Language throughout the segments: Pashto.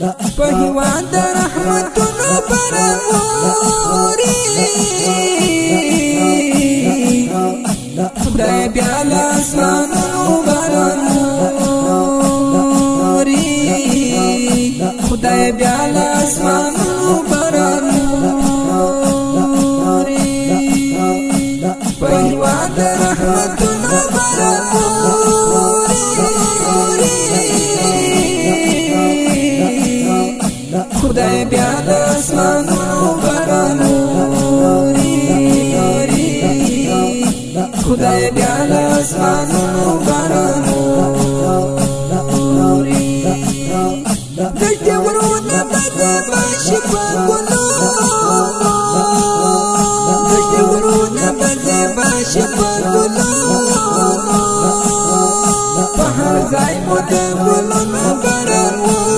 په هیواد د رحمتونو برابري خدای بیا له اسمانونو برابري خدای بیا له اسمانونو برابري په هیواد د رحمتونو خدای بیا د اسمانونو برابري خدای بیا د اسمانونو برابري دشتي ورونه بزبا شپه ګلو دشتي ورونه بزبا شپه ګلو په هر ځای مو د ګلونو برابري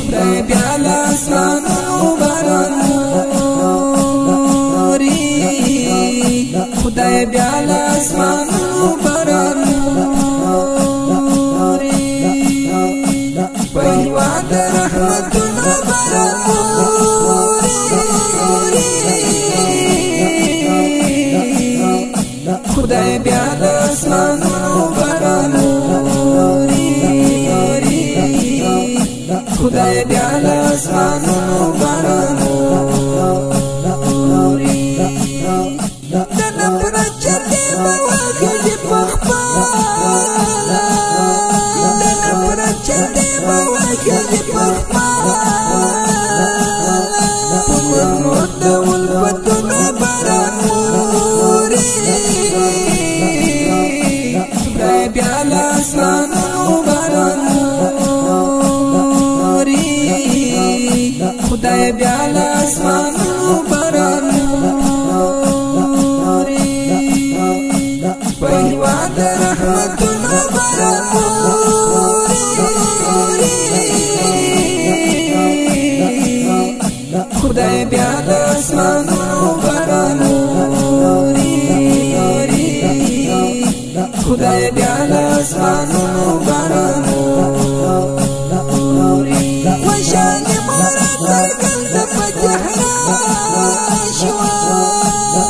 خدای بیا د اسمانونو برابري خدای بیا د اسمانونو برابري په هیواد د رحمتونو برابري خدای بیا د اسمانونو برابري خدای بیا د اسمانونو برابري د نفرت چتې بواګي په خپل د نفرت چتې بواګي په خپل په محمود د ولفتونو برابري خدای بیا د اسمانونو برابري خدای بیا د اسمانونو برابري په هیواد د رحمتونو برابري خدای بیا د اسمانونو برابري خدای بیا د اسمانونو برابري وشان مراد څرګند په جهان شوا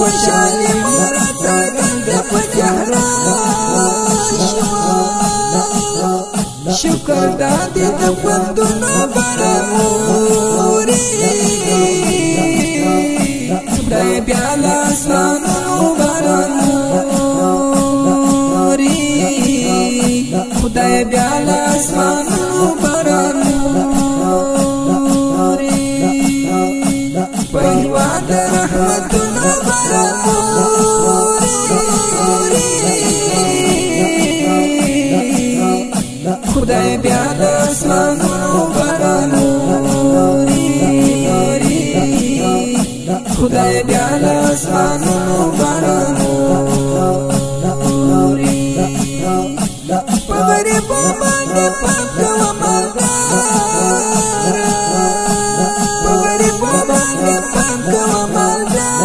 وشان مراد څرګند په جهان شوا شکر د دې د خوندونو برابري خدای بیا د اسمانونو برابري خدای بیا د اسمانونو برابري په هیواد د رحمتونو برابري خدای بیا د اسمانونو برابري خدای بیا د اسمانونو برابري په غریبو باندې پاکوه مالدار په غریبو باندې پاکوه مالدار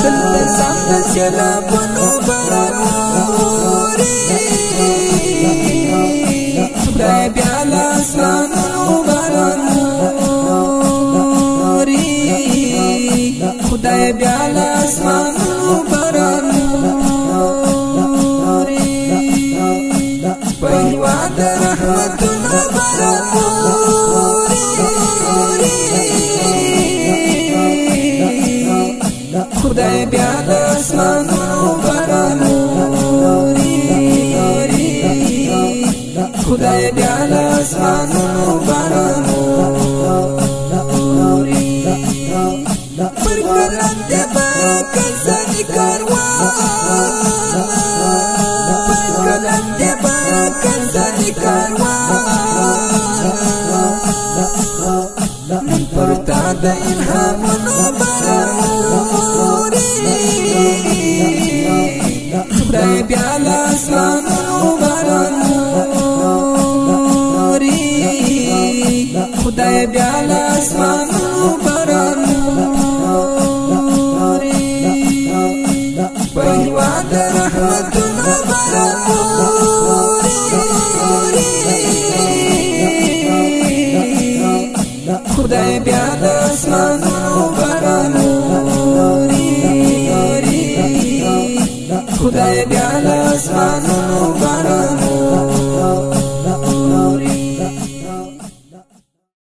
دلته سم د سیلابونو برابري خدای بیا د اسمانونو برابري خدای بیا د اسمانونو برابري په هیواد د رحمتونو برابري خدای بیا د اسمانونو برابري خدای بیا د اسمانونو برابري پر ګلند باکسنی کاروان پر ګلند باکسنی کاروان نن پرتا د الهامونو برابري خدای بیا د اسمانونو برابري خدای بیا د اسمانونو برابري په هیواد د رحمتونو برابري خدای بیا د اسمانونو بارانوري خدای بیا د اسمانونو